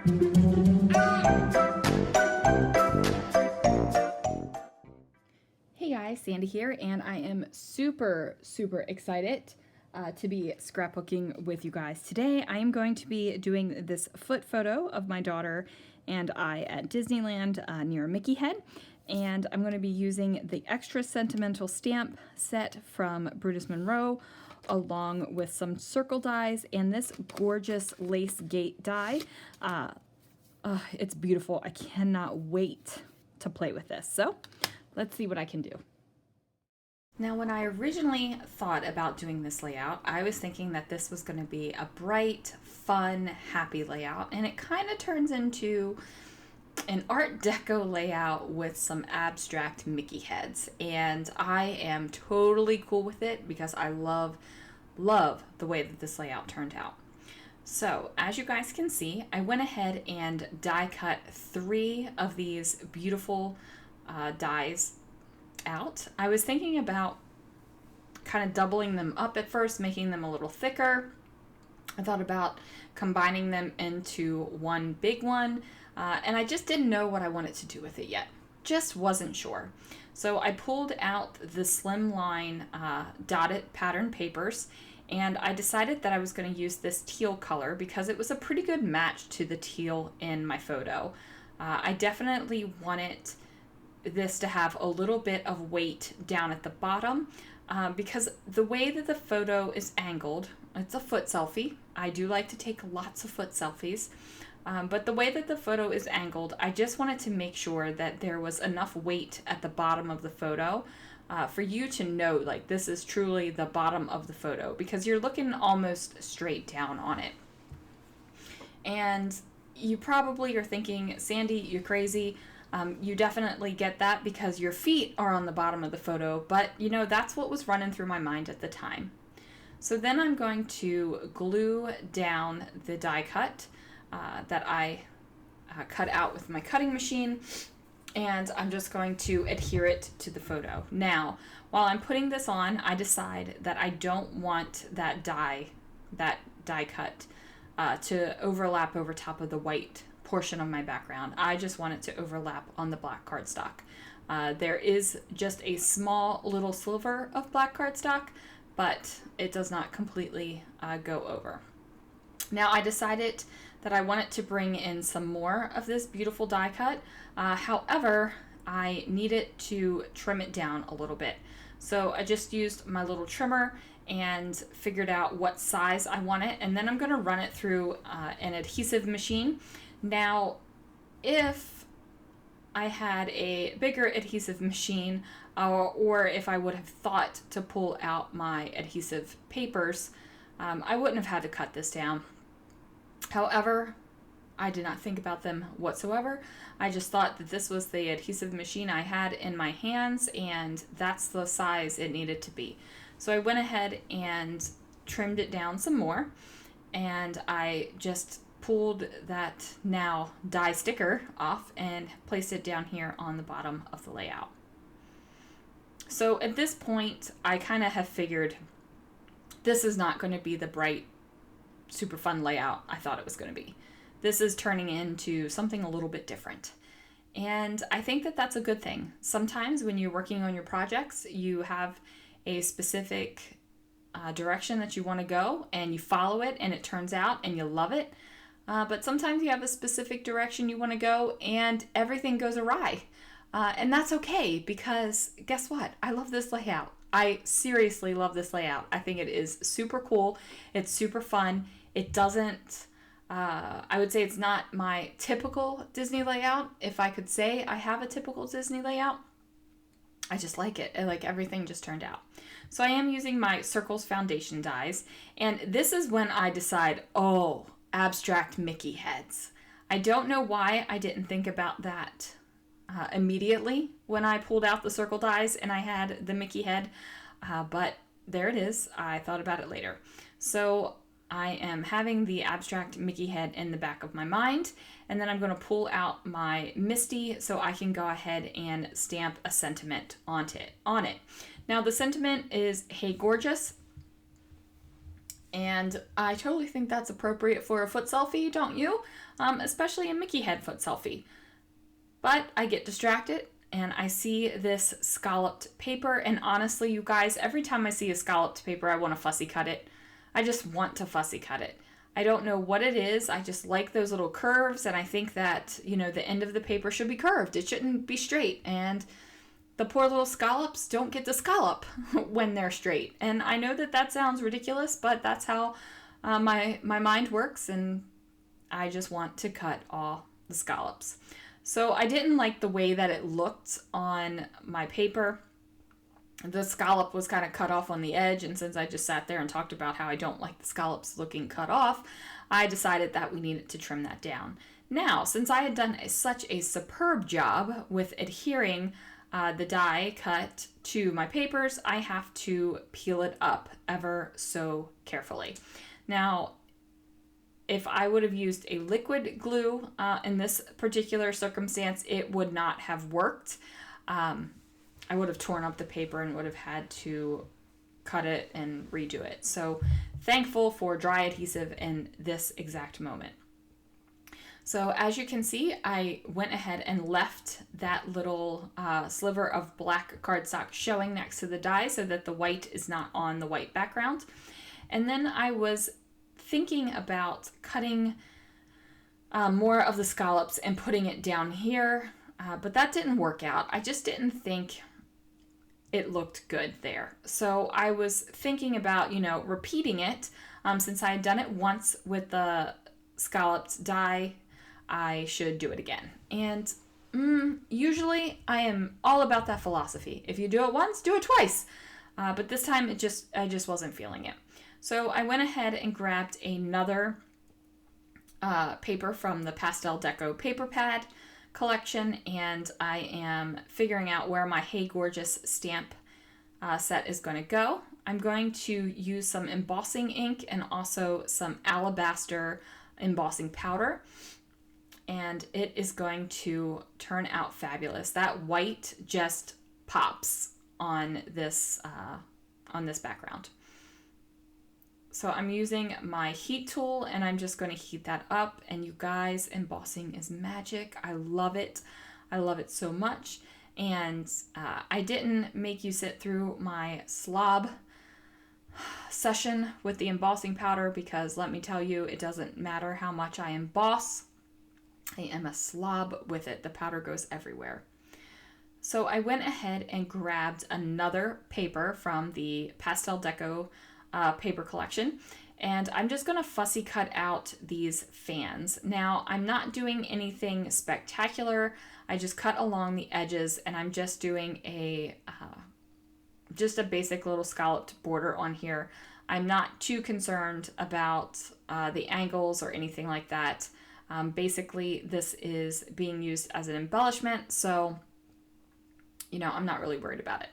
Hey guys, Sandy here, and I am super excited to be scrapbooking with you guys today. I am going to be doing this foot photo of my daughter and I at Disneyland near Mickey Head, and I'm going to be using the extra Sentimental stamp set from Brutus Monroe along with some circle dies and this gorgeous lace gate die. It's beautiful. I cannot wait to play with this. So let's see what I can do. Now, when I originally thought about doing this layout, I was thinking that this was going to be a bright, fun, happy layout, and it kind of turns into an Art Deco layout with some abstract Mickey heads, and I am totally cool with it because I love the way that this layout turned out. So, as you guys can see, I went ahead and die cut 3 of these beautiful dies out. I was thinking about kind of doubling them up at first, making them a little thicker. I thought about combining them into one big one, and I just didn't know what I wanted to do with it yet. Just wasn't sure. So I pulled out the Slimline dotted pattern papers, and I decided that I was going to use this teal color because it was a pretty good match to the teal in my photo. I definitely wanted this to have a little bit of weight down at the bottom because the way that the photo is angled, it's a foot selfie. I do like to take lots of foot selfies, but the way that the photo is angled, I just wanted to make sure that there was enough weight at the bottom of the photo for you to know like this is truly the bottom of the photo because you're looking almost straight down on it. And you probably are thinking, Sandy, you're crazy. You definitely get that because your feet are on the bottom of the photo, but you know, that's what was running through my mind at the time. So then I'm going to glue down the die cut that I cut out with my cutting machine, and I'm just going to adhere it to the photo. Now, while I'm putting this on, I decide that I don't want that die cut to overlap over top of the white portion of my background. I just want it to overlap on the black cardstock. There is just a small little sliver of black cardstock, but it does not completely go over. Now I decided that I wanted to bring in some more of this beautiful die cut. However, I needed to trim it down a little bit. So I just used my little trimmer and figured out what size I want it, and then I'm going to run it through an adhesive machine. Now, if I had a bigger adhesive machine, or if I would have thought to pull out my adhesive papers, I wouldn't have had to cut this down. However, I did not think about them whatsoever. I just thought that this was the adhesive machine I had in my hands, and that's the size it needed to be. So I went ahead and trimmed it down some more, and I just pulled that now die sticker off and placed it down here on the bottom of the layout. So at this point, I kind of have figured this is not going to be the bright, super fun layout I thought it was going to be. This is turning into something a little bit different. And I think that that's a good thing. Sometimes when you're working on your projects, you have a specific direction that you want to go and you follow it and it turns out and you love it. But sometimes you have a specific direction you want to go and everything goes awry. And that's okay because guess what? I love this layout. I seriously love this layout. I think it is super cool. It's super fun. It doesn't, I would say it's not my typical Disney layout. If I could say I have a typical Disney layout, I just like it. I like everything just turned out. So I am using my Circles Foundation dies. And this is when I decide, oh, abstract Mickey heads. I don't know why I didn't think about that immediately when I pulled out the circle dies and I had the Mickey head, but there it is. I thought about it later. So I am having the abstract Mickey head in the back of my mind, and then I'm going to pull out my Misty so I can go ahead and stamp a sentiment on it. Now the sentiment is "Hey Gorgeous," and I totally think that's appropriate for a foot selfie, don't you? especially a Mickey head foot selfie. But I get distracted and I see this scalloped paper, and honestly, you guys, every time I see a scalloped paper, I want to fussy cut it. I just want to fussy cut it. I don't know what it is. I just like those little curves, and I think that, you know, the end of the paper should be curved. It shouldn't be straight, and the poor little scallops don't get to scallop when they're straight. And I know that that sounds ridiculous, but that's how my mind works, and I just want to cut all the scallops. So I didn't like the way that it looked on my paper. The scallop was kind of cut off on the edge, and since I just sat there and talked about how I don't like the scallops looking cut off, I decided that we needed to trim that down. Now, since I had done such a superb job with adhering the die cut to my papers, I have to peel it up ever so carefully. Now, if I would have used a liquid glue in this particular circumstance, it would not have worked. I would have torn up the paper and would have had to cut it and redo it. So thankful for dry adhesive in this exact moment. So as you can see, I went ahead and left that little sliver of black cardstock showing next to the die so that the white is not on the white background. And then I was thinking about cutting more of the scallops and putting it down here, but that didn't work out. I just didn't think it looked good there. So I was thinking about, you know, repeating it. Since I had done it once with the scalloped die, I should do it again. And usually I am all about that philosophy. If you do it once, do it twice. But this time I just wasn't feeling it. So I went ahead and grabbed another paper from the Pastel Deco Paper Pad collection, and I am figuring out where my Hey Gorgeous stamp set is going to go. I'm going to use some embossing ink and also some Alabaster embossing powder, and it is going to turn out fabulous. That white just pops on this background. So I'm using my heat tool and I'm just going to heat that up. And you guys, embossing is magic. I love it. I love it so much. And I didn't make you sit through my slob session with the embossing powder because let me tell you, it doesn't matter how much I emboss. I am a slob with it. The powder goes everywhere. So I went ahead and grabbed another paper from the Pastel Deco paper collection, and I'm just going to fussy cut out these fans. Now, I'm not doing anything spectacular. I just cut along the edges, and I'm just doing just a basic little scalloped border on here. I'm not too concerned about the angles or anything like that. Basically, this is being used as an embellishment, so you know, I'm not really worried about it.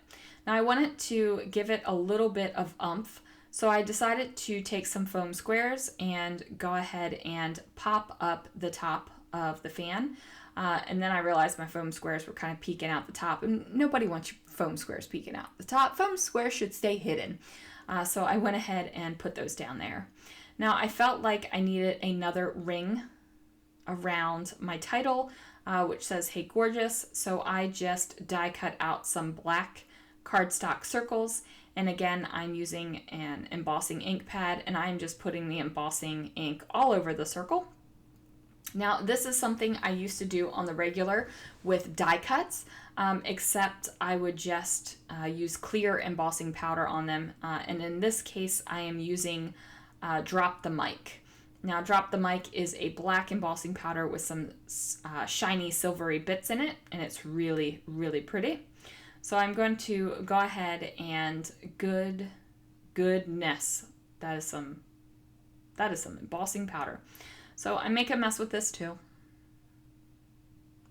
Now, I wanted to give it a little bit of oomph, so I decided to take some foam squares and go ahead and pop up the top of the fan. And then I realized my foam squares were kind of peeking out the top, and nobody wants your foam squares peeking out the top. Foam squares should stay hidden. So I went ahead and put those down there. Now, I felt like I needed another ring around my title, which says Hey Gorgeous. So I just die cut out some black cardstock circles. And again, I'm using an embossing ink pad, and I'm just putting the embossing ink all over the circle. Now, this is something I used to do on the regular with die cuts, except I would just use clear embossing powder on them. And in this case, I am using Drop the Mic. Now, Drop the Mic is a black embossing powder with some shiny silvery bits in it, and it's really, really pretty. So I'm going to go ahead and goodness, that is some embossing powder. So I make a mess with this too.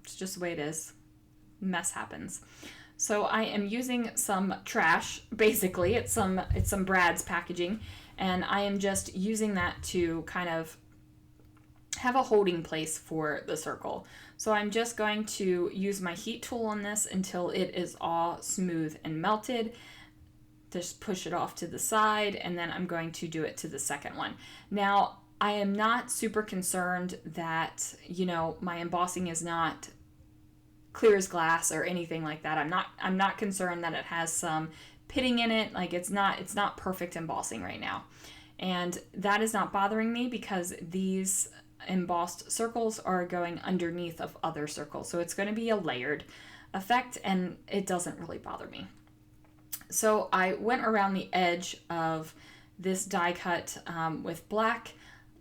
It's just the way it is. Mess happens. So I am using some trash, basically. It's some Brad's packaging, and I am just using that to kind of have a holding place for the circle. So I'm just going to use my heat tool on this until it is all smooth and melted. Just push it off to the side, and then I'm going to do it to the second one. Now, I am not super concerned that, you know, my embossing is not clear as glass or anything like that. I'm not concerned that it has some pitting in it. Like it's not perfect embossing right now. And that is not bothering me because these embossed circles are going underneath of other circles. So it's going to be a layered effect and it doesn't really bother me. So I went around the edge of this die cut with black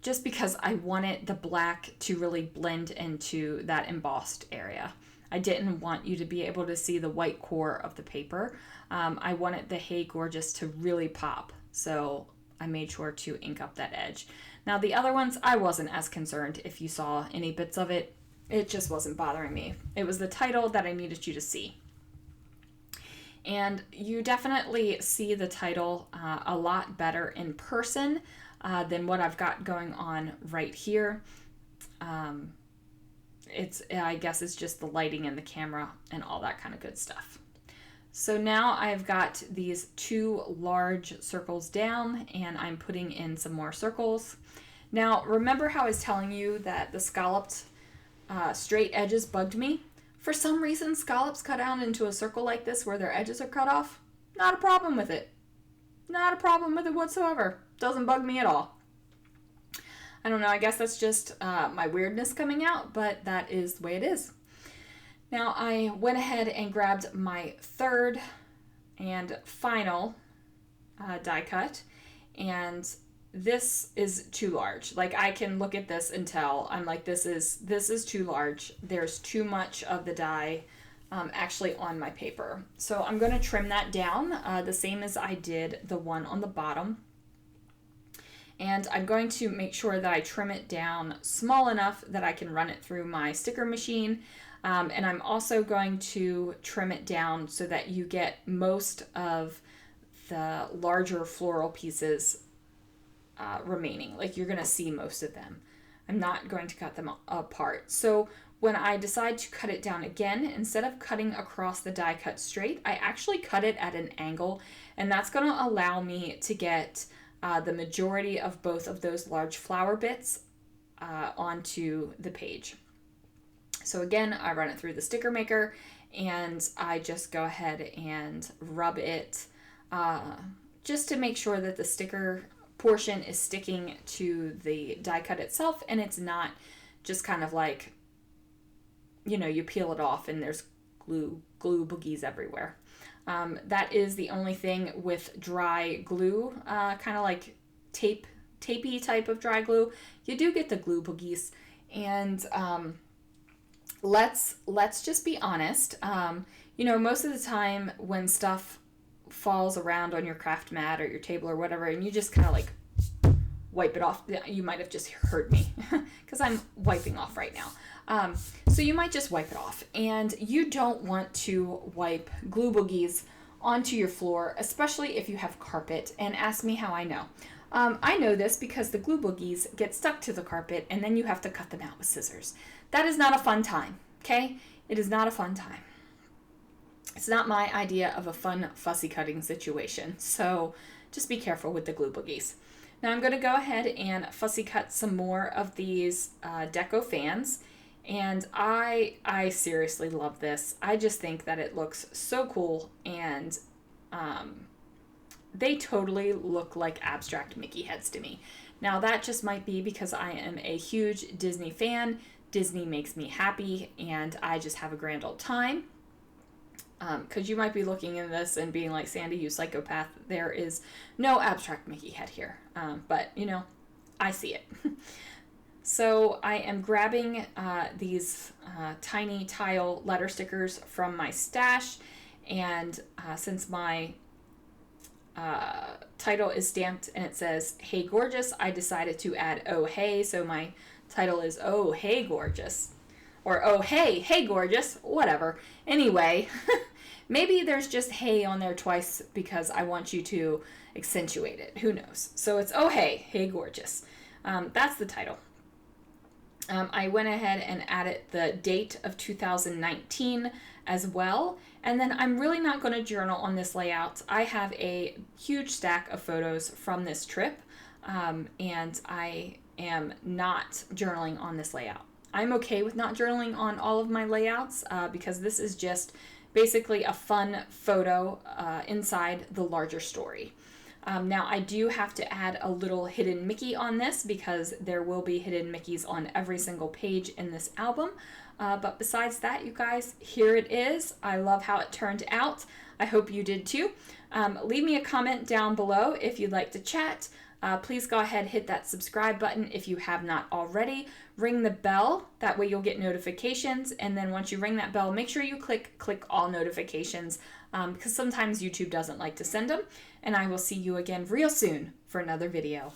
just because I wanted the black to really blend into that embossed area. I didn't want you to be able to see the white core of the paper. I wanted the Hey Gorgeous to really pop. So I made sure to ink up that edge. Now the other ones, I wasn't as concerned if you saw any bits of it. It just wasn't bothering me. It was the title that I needed you to see. And you definitely see the title a lot better in person than what I've got going on right here. I guess it's just the lighting and the camera and all that kind of good stuff. So now I've got these 2 large circles down and I'm putting in some more circles. Now, remember how I was telling you that the scalloped straight edges bugged me? For some reason, scallops cut out into a circle like this where their edges are cut off. Not a problem with it. Not a problem with it whatsoever. Doesn't bug me at all. I don't know, I guess that's just my weirdness coming out, but that is the way it is. Now I went ahead and grabbed my third and final die cut, and this is too large. Like I can look at this and tell, I'm like, this is too large. There's too much of the die actually on my paper. So I'm going to trim that down the same as I did the one on the bottom. And I'm going to make sure that I trim it down small enough that I can run it through my sticker machine. And I'm also going to trim it down so that you get most of the larger floral pieces remaining. Like you're going to see most of them. I'm not going to cut them apart. So when I decide to cut it down again, instead of cutting across the die cut straight, I actually cut it at an angle. And that's going to allow me to get the majority of both of those large flower bits onto the page. So again, I run it through the sticker maker and I just go ahead and rub it just to make sure that the sticker portion is sticking to the die cut itself and it's not just kind of like, you know, you peel it off and there's glue boogies everywhere. That is the only thing with dry glue, kind of like tapey type of dry glue. You do get the glue boogies, and let's just be honest. You know, most of the time when stuff falls around on your craft mat or your table or whatever, and you just kind of like wipe it off. You might have just heard me because I'm wiping off right now. So you might just wipe it off, and you don't want to wipe glue boogies onto your floor, especially if you have carpet. And ask me how I know. I know this because the glue boogies get stuck to the carpet and then you have to cut them out with scissors. That is not a fun time, okay? It is not a fun time. It's not my idea of a fun fussy cutting situation, so just be careful with the glue boogies. Now I'm going to go ahead and fussy cut some more of these Deco fans. And I seriously love this. I just think that it looks so cool, and they totally look like abstract Mickey heads to me. Now that just might be because I am a huge Disney fan. Disney makes me happy, and I just have a grand old time. Because you might be looking at this and being like, Sandy, you psychopath. There is no abstract Mickey head here. But, you know, I see it. So I am grabbing these tiny tile letter stickers from my stash, and since my title is stamped and it says Hey Gorgeous, I decided to add Oh Hey, so my title is Oh Hey Gorgeous, or Oh Hey Gorgeous, whatever. Anyway, maybe there's just hey on there twice because I want you to accentuate it, who knows. So it's Oh Hey Gorgeous. That's the title. I went ahead and added the date of 2019 as well. And then I'm really not going to journal on this layout. I have a huge stack of photos from this trip. And I am not journaling on this layout. I'm okay with not journaling on all of my layouts because this is just basically a fun photo inside the larger story. Now I do have to add a little hidden Mickey on this because there will be hidden Mickeys on every single page in this album. But besides that, you guys, here it is. I love how it turned out. I hope you did too. Leave me a comment down below if you'd like to chat. Please go ahead, hit that subscribe button if you have not already. Ring the bell, that way you'll get notifications. And then once you ring that bell, make sure you click all notifications because sometimes YouTube doesn't like to send them. And I will see you again real soon for another video.